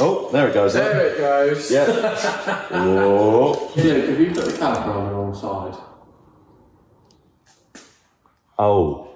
Oh, there it goes. There it goes. Yeah. Oh. Yeah, have you put the caliper on the wrong side? Oh.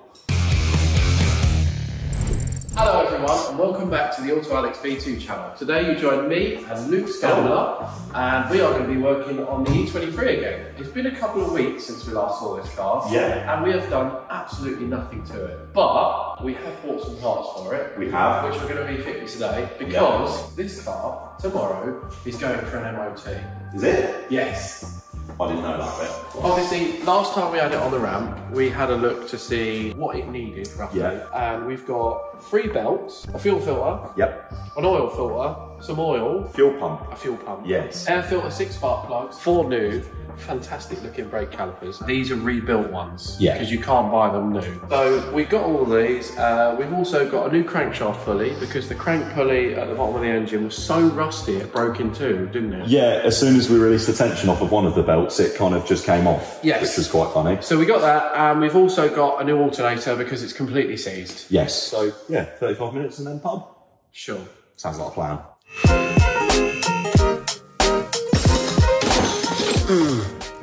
Hello everyone, and welcome back to the Autoalex V2 channel. Today you join me and Luke Scandler, and we are going to be working on the E23 again. It's been a couple of weeks since we last saw this car, and we have done absolutely nothing to it. But we have bought some parts for it. We have. Which we're going to be fitting today, because this car, tomorrow, is going for an MOT. Is it? Yes. I didn't know that bit. Obviously, last time we had it on the ramp, we had a look to see what it needed, roughly. Yeah. And we've got 3 belts, a fuel filter, Yep. an oil filter, some oil, Fuel pump. a fuel pump, Yes. air filter, 6 spark plugs, 4 new, fantastic looking brake calipers. These are rebuilt ones, Yeah. because you can't buy them new. So we've got all of these. We've also got a new crankshaft pulley, because the crank pulley at the bottom of the engine was so rusty it broke in two, didn't it? Yeah, as soon as we released the tension off of one of the belts, it kind of just came off. Yes. Which was quite funny. So we got that, and we've also got a new alternator because it's completely seized. Yes. So yeah, 35 minutes and then pub. Sure. Sounds like a plan.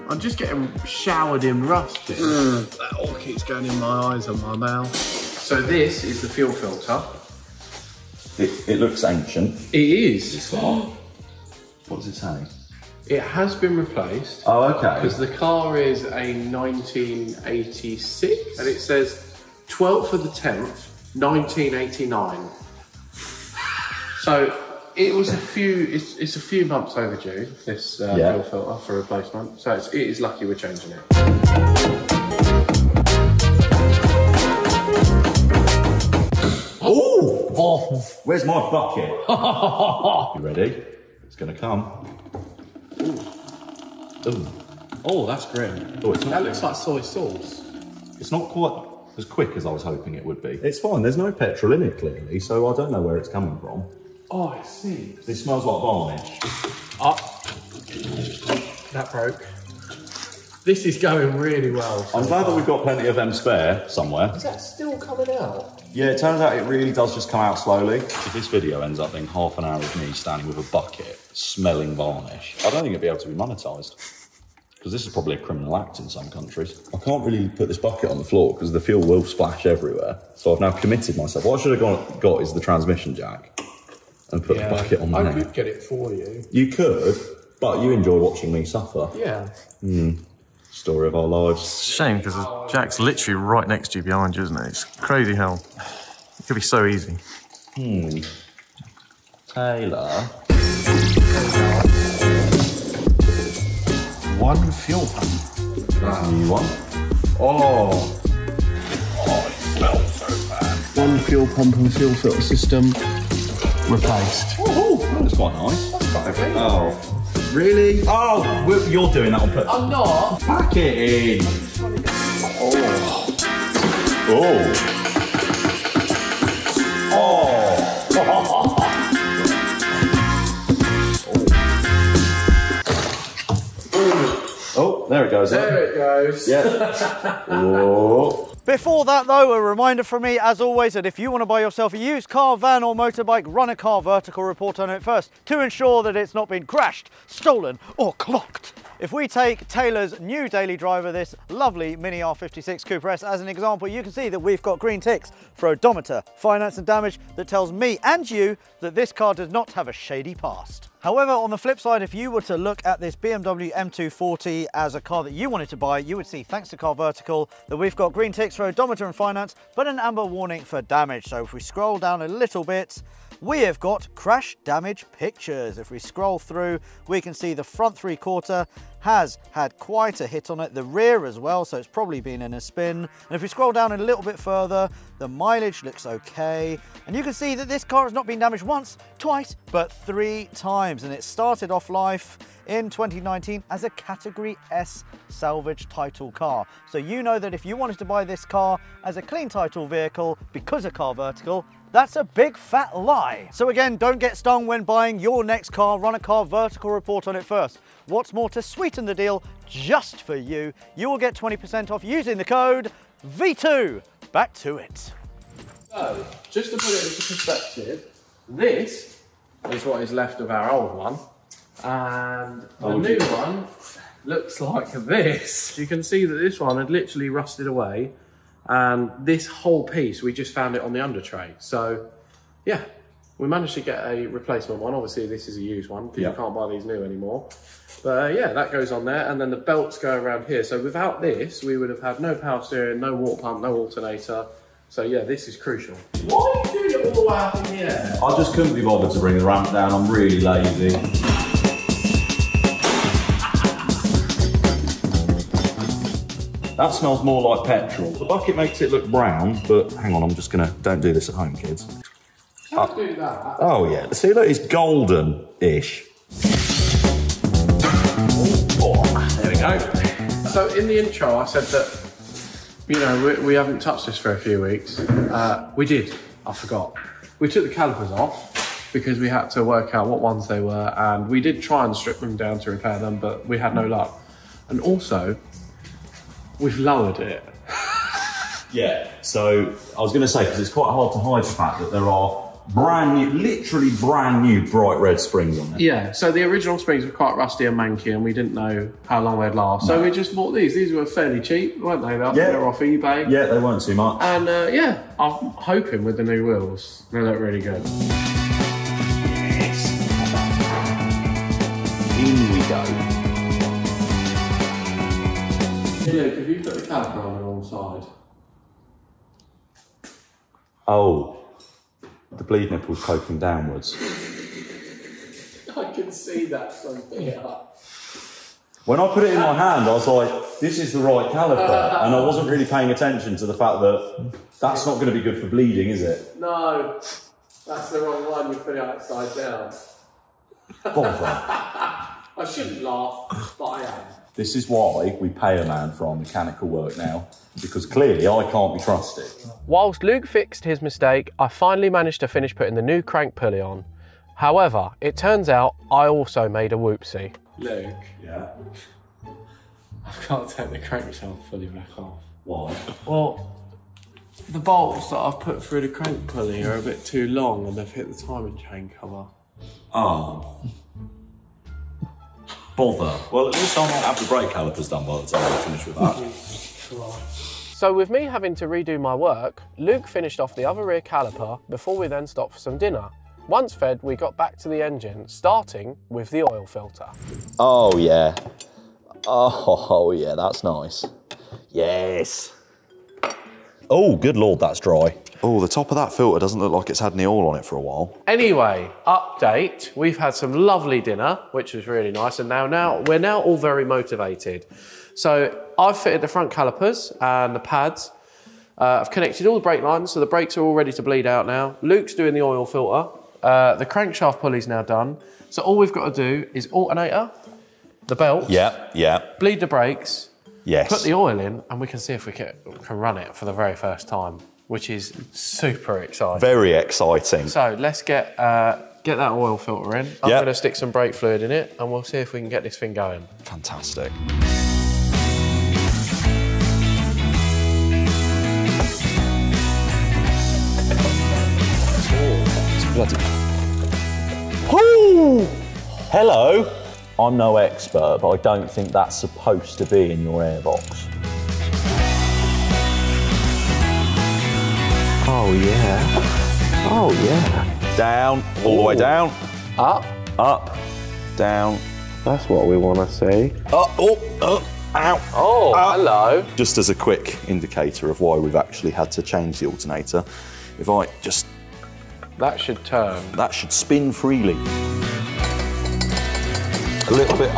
I'm just getting showered in rust. That all keeps going in my eyes and my mouth. So this is the fuel filter. It looks ancient. It is. It's not. What does it say? It has been replaced. Oh, okay. Because the car is a 1986, and it says 12th of the 10th, 1989. So it was it's a few months overdue, this fuel filter for replacement. So it is lucky we're changing it. Oh! Where's my bucket? You ready? It's gonna come. Ooh. Oh, that's grim. Oh, it's not. That looks like soy sauce. It's not quite as quick as I was hoping it would be. It's fine, there's no petrol in it clearly, so I don't know where it's coming from. Oh, I see. It smells like varnish. Oh, that broke. This is going really well. I'm glad that we've got plenty of them spare somewhere. Is that still coming out? Yeah, it turns out it really does just come out slowly. If this video ends up being half an hour of me standing with a bucket, smelling varnish, I don't think it'd be able to be monetised. Because this is probably a criminal act in some countries. I can't really put this bucket on the floor because the fuel will splash everywhere. So I've now committed myself. What I should have got is the transmission jack and put the bucket on there. I could get it for you. You could, but you enjoy watching me suffer. Yeah. Story of our lives. Shame because Jack's literally right next to you behind you, isn't it? It's crazy how it could be so easy. Taylor. One fuel pump. That's a new one. Oh, it smells so bad. one fuel pump and fuel filter system replaced. Oh, that was quite nice. That's quite okay. Oh, really? Oh, you're doing that on purpose. I'm not. Pack it in. Oh. Oh, there it goes. There it goes. Yeah. Oh. Before that though, a reminder from me as always that if you want to buy yourself a used car, van or motorbike, run a CarVertical report on it first to ensure that it's not been crashed, stolen or clocked. If we take Taylor's new daily driver, this lovely Mini R56 Cooper S, as an example, you can see that we've got green ticks for odometer, finance and damage that tells me and you that this car does not have a shady past. However, on the flip side, if you were to look at this BMW M240 as a car that you wanted to buy, you would see, thanks to CarVertical, that we've got green ticks for odometer and finance, but an amber warning for damage. So if we scroll down a little bit, we have got crash damage pictures. If we scroll through, we can see the front 3/4 has had quite a hit on it, the rear as well, so it's probably been in a spin. And if we scroll down a little bit further, the mileage looks okay. And you can see that this car has not been damaged once, twice, but 3 times. And it started off life in 2019 as a Category S salvage title car. So you know that if you wanted to buy this car as a clean title vehicle because of CarVertical, that's a big fat lie. So again, don't get stung when buying your next car. Run a CarVertical report on it first. What's more, to sweeten the deal just for you, you will get 20% off using the code V2. Back to it. So, just to put it into perspective, this is what is left of our old one. And the new one looks like this. You can see that this one had literally rusted away, and this whole piece, we just found it on the under tray. So yeah, we managed to get a replacement one. Obviously this is a used one because you can't buy these new anymore. But yeah, that goes on there, and then the belts go around here. So without this, we would have had no power steering, no water pump, no alternator. So yeah, this is crucial. Why are you doing it all the way up in the air? I just couldn't be bothered to bring the ramp down. I'm really lazy. That smells more like petrol. The bucket makes it look brown, but hang on, I'm just gonna, don't do this at home, kids. Don't do that. Oh yeah, see, look, it's golden-ish. There we go. So in the intro, I said that, you know, we haven't touched this for a few weeks. We did, I forgot. We took the calipers off because we had to work out what ones they were, and we did try and strip them down to repair them, but we had no luck. And also, we've lowered it. Yeah, so I was going to say, because it's quite hard to hide the fact that there are brand new, literally brand new bright red springs on there. Yeah, so the original springs were quite rusty and manky, and we didn't know how long they'd last. No. So we just bought these. These were fairly cheap, weren't they? They were off eBay. Yeah, they weren't too much. And yeah, I'm hoping with the new wheels, they look really good. Yes. In we go. Hey Luke, have you put the caliper on the wrong side? Oh, the bleed nipple's poking downwards. I can see that from here. When I put it in my hand, I was like, this is the right caliper. And I wasn't really paying attention to the fact that that's not going to be good for bleeding, is it? No, that's the wrong one. You put it upside down. Bother. I shouldn't laugh, but I am. This is why we pay a man for our mechanical work now, because clearly I can't be trusted. Whilst Luke fixed his mistake, I finally managed to finish putting the new crank pulley on. However, it turns out I also made a whoopsie. Luke. Yeah? I can't take the crankshaft fully back off. Why? Well, the bolts that I've put through the crank pulley are a bit too long and they've hit the timing chain cover. Oh. Bother. Well, at least I might have the brake calipers done by the time I finish with that. So with me having to redo my work, Luke finished off the other rear caliper before we then stopped for some dinner. Once fed, we got back to the engine, starting with the oil filter. Oh yeah. Oh yeah, that's nice. Yes. Oh, good Lord, that's dry. Oh, the top of that filter doesn't look like it's had any oil on it for a while. Anyway, update. We've had some lovely dinner, which was really nice, and now we're all very motivated. So I've fitted the front calipers and the pads. I've connected all the brake lines, so the brakes are all ready to bleed out now. Luke's doing the oil filter. The crankshaft pulley's now done. So all we've got to do is alternator, the belt, bleed the brakes, put the oil in, and we can see if we can run it for the very first time, which is super exciting. Very exciting. So let's get that oil filter in. I'm going to stick some brake fluid in it, and we'll see if we can get this thing going. Fantastic. Bloody. Woo! Hello. I'm no expert, but I don't think that's supposed to be in your airbox. Oh yeah. Oh yeah. Down, all the way down. Up. Up, down. That's what we want to see. Ow. Oh, hello. Just as a quick indicator of why we've actually had to change the alternator, if I just... That should turn. That should spin freely. A little bit.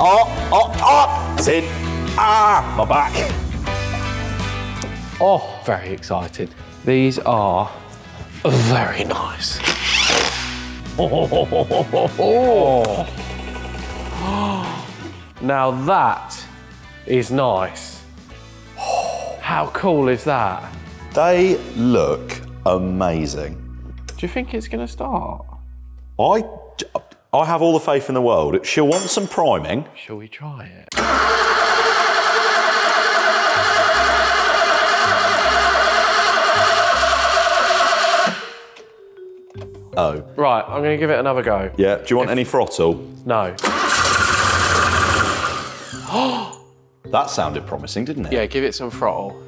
It's in. My back. Oh, very excited. These are very nice. Oh. Now that is nice. How cool is that? They look amazing. Do you think it's going to start? I have all the faith in the world. She'll want some priming. Shall we try it? Oh. Right, I'm going to give it another go. Yeah, do you want any throttle? No. That sounded promising, didn't it? Yeah, give it some throttle.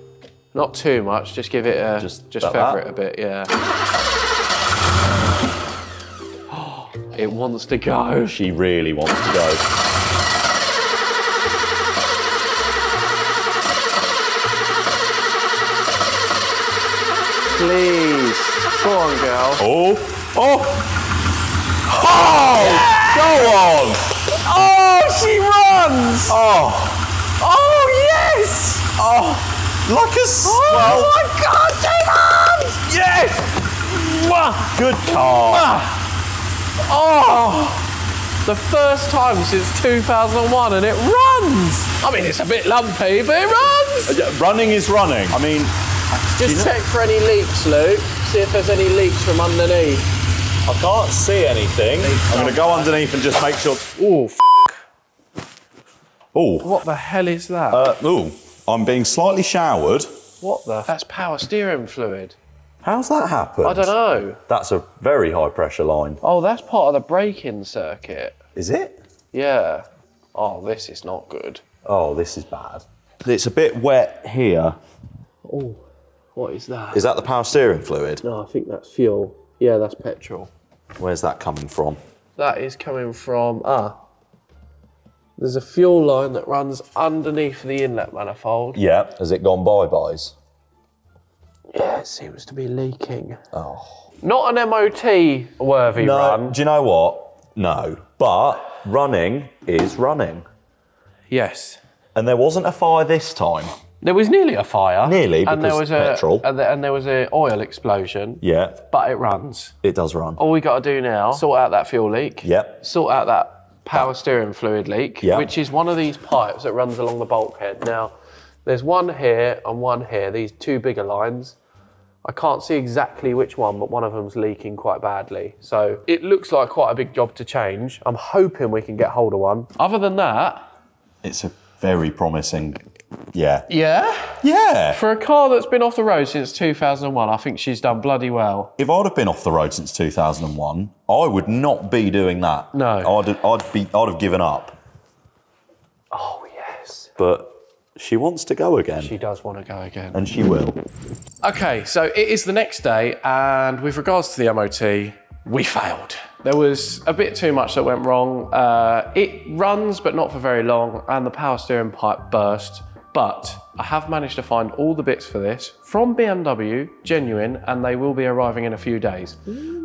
Not too much, just give it a... Just feather it a bit, yeah. It wants to go. She really wants to go. Please. Go on, girl. Oh! Oh! Oh! Yeah! Go on! Oh, she runs! Oh! Oh, yes! Oh! Like a swell. Oh my God, Damon! Yes! Good car. Oh! The first time since 2001 and it runs! I mean, it's a bit lumpy, but it runs! Running is running. I mean... Just check for any leaks, Luke. See if there's any leaks from underneath. I can't see anything. I'm going to go underneath and just make sure... Oh, Oh. What the hell is that? Oh, I'm being slightly showered. What the? That's power steering fluid. How's that happened? I don't know. That's a very high pressure line. Oh, that's part of the braking circuit. Is it? Yeah. Oh, this is not good. Oh, this is bad. It's a bit wet here. Oh, what is that? Is that the power steering fluid? No, I think that's fuel. Yeah, that's petrol. Where's that coming from? That is coming from, there's a fuel line that runs underneath the inlet manifold. Yeah. Has it gone bye-byes? Yeah, it seems to be leaking. Oh. Not an MOT worthy run. Do you know what? No. But running is running. Yes. And there wasn't a fire this time. There was nearly a fire. Nearly, because and there was petrol. And there was an oil explosion. Yeah. But it runs. It does run. All we got to do now, sort out that fuel leak. Yep. Sort out that power steering fluid leak, Yep. which is one of these pipes that runs along the bulkhead. Now, there's one here and one here, these two bigger lines. I can't see exactly which one, but one of them's leaking quite badly. So it looks like quite a big job to change. I'm hoping we can get hold of one. Other than that... It's a very promising... Yeah. Yeah? Yeah. For a car that's been off the road since 2001, I think she's done bloody well. If I'd have been off the road since 2001, I would not be doing that. No. I'd have given up. Oh, yes. But she wants to go again. She does want to go again. And she will. Okay, so it is the next day, and with regards to the MOT, we failed. There was a bit too much that went wrong. It runs, but not for very long, and the power steering pipe burst. But I have managed to find all the bits for this from BMW, genuine, and they will be arriving in a few days.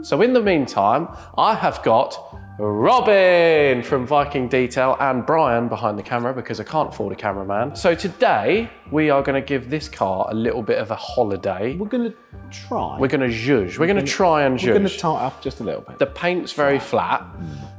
So in the meantime, I have got Robin from Viking Detail and Brian behind the camera because I can't afford a cameraman. So today, we are going to give this car a little bit of a holiday. We're going to try. We're going to zhuzh. We're going to try and zhuzh. We're going to tie it up just a little bit. The paint's very flat.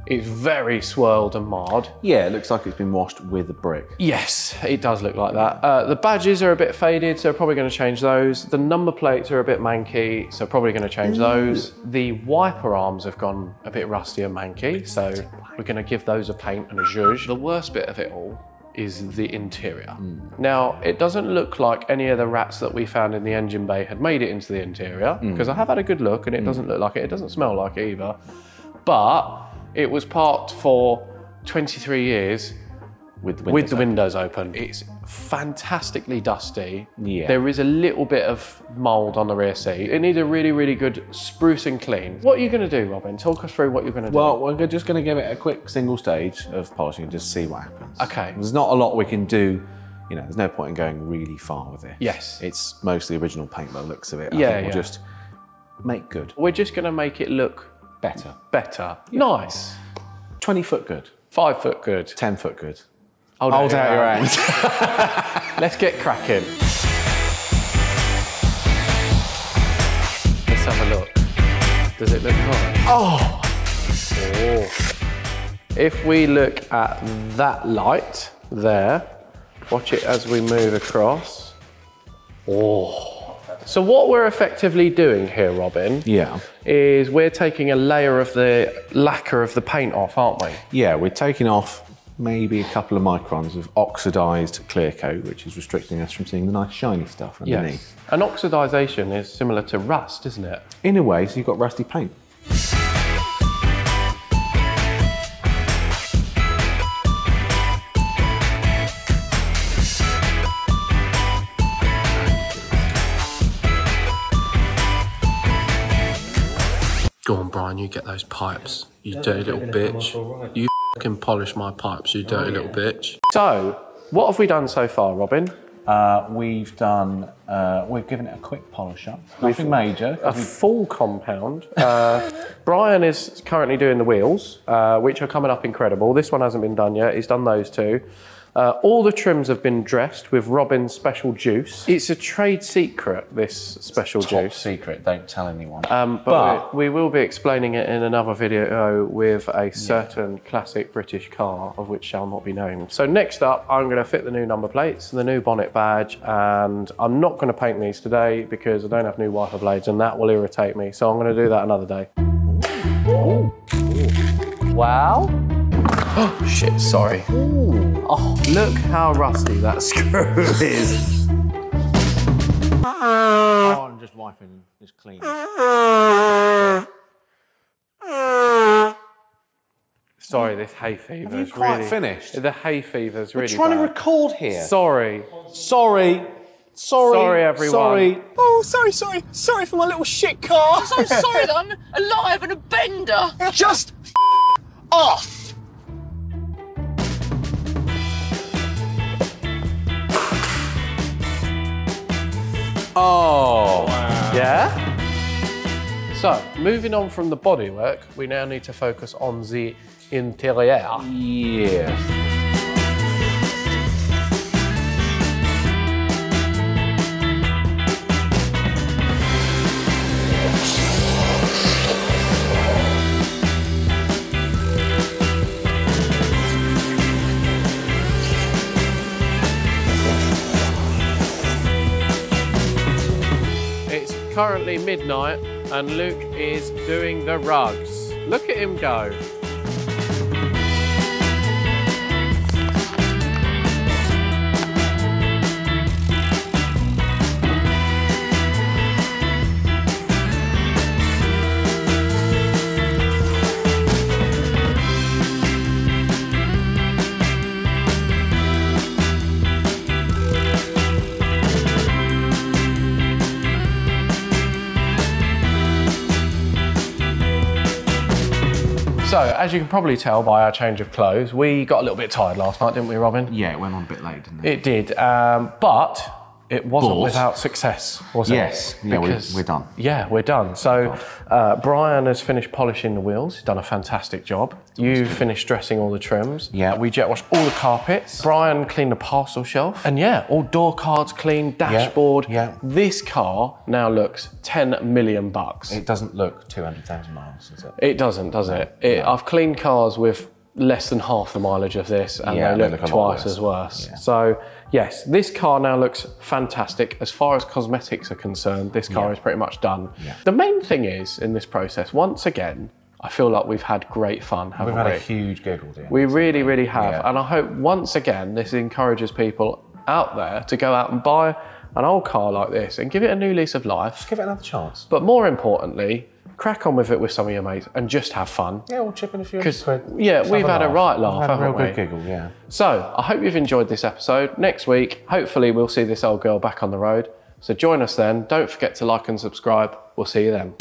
It's very swirled and marred. Yeah, it looks like it's been washed with a brick. Yes, it does look like that. The badges are a bit faded, so probably going to change those. The number plates are a bit manky, so probably going to change those. The wiper arms have gone a bit rusty and manky, so we're going to give those a paint and a zhuzh. The worst bit of it all is the interior. Now, it doesn't look like any of the rats that we found in the engine bay had made it into the interior, because I have had a good look and it doesn't look like it. It doesn't smell like it either. But it was parked for 23 years with the windows open. It's fantastically dusty. Yeah. There is a little bit of mould on the rear seat. It needs a really, really good spruce and clean. What are you going to do, Robin? Talk us through what you're going to do. Well, we're just going to give it a quick single stage of polishing and just see what happens. Okay. There's not a lot we can do. You know, there's no point in going really far with it. Yes. It's mostly original paint by the looks of it. Yeah, I think we'll yeah. just make good. We're just going to make it look Better. better. Nice. 20 foot good. 5 foot good. 10 foot good. Hold out your hand. Let's get cracking. Let's have a look. Does it look right? Oh! If we look at that light there, watch it as we move across. Oh. So what we're effectively doing here, Robin, Yeah. is we're taking a layer of the lacquer of the paint off, aren't we? Yeah, we're taking off maybe a couple of microns of oxidised clear coat, which is restricting us from seeing the nice shiny stuff underneath. Yes. And oxidisation is similar to rust, isn't it? In a way, so you've got rusty paint. Brian, you get those pipes, you dirty little bitch. You fucking polish my pipes, you dirty little bitch. So, what have we done so far, Robin? We've given it a quick polish up. Nothing major. A full compound. Brian is currently doing the wheels, which are coming up incredible. This one hasn't been done yet. He's done those two. All the trims have been dressed with Robin's special juice. It's a trade secret, this special juice. Top secret, don't tell anyone. But we will be explaining it in another video with a certain classic British car, of which shall not be named. So next up, I'm going to fit the new number plates, the new bonnet badge, and I'm not going to paint these today because I don't have new wiper blades and that will irritate me. So I'm going to do that another day. Ooh. Wow. Oh, shit, sorry. Ooh. Oh, look how rusty that screw is. Oh, I'm just wiping this clean. Sorry, this hay fever Have you is quite really... finished? The hay fever is really We're trying bad. to record here. Sorry. Sorry, everyone. Oh, sorry for my little shit car. I'm so sorry that I'm alive and a bender. Just off. Oh. Yeah? So, moving on from the bodywork, we now need to focus on the interior. Yes. It's currently midnight and Luke is doing the rugs. Look at him go. So, as you can probably tell by our change of clothes, we got a little bit tired last night, didn't we, Robin? Yeah, it went on a bit late, didn't it? It did, but it wasn't without success, was it? Yes, yeah, we're done. Yeah, we're done. So, Brian has finished polishing the wheels. He's done a fantastic job. You finished dressing all the trims. Yeah. We jet washed all the carpets. Brian cleaned the parcel shelf. And yeah, all door cards cleaned, dashboard. Yeah. This car now looks 10 million bucks. It doesn't look 200,000 miles, does it? It doesn't, does it? I've cleaned cars with less than half the mileage of this and Yeah, they look a lot twice worse. as worse. Yeah. So yes, this car now looks fantastic. As far as cosmetics are concerned, this car is pretty much done. Yeah. The main thing is, in this process, once again, I feel like we've had great fun, haven't We've we? had a huge giggle, dear. We really, really have. Yeah. And I hope once again, this encourages people out there to go out and buy an old car like this and give it a new lease of life. Give it another chance. But more importantly, crack on with it with some of your mates and just have fun. Yeah, we'll chip in a few Because, quid. yeah, Just we've have had a right laugh, We've had a real haven't we? good giggle, yeah. So, I hope you've enjoyed this episode. Next week, hopefully we'll see this old girl back on the road. So join us then. Don't forget to like and subscribe. We'll see you then.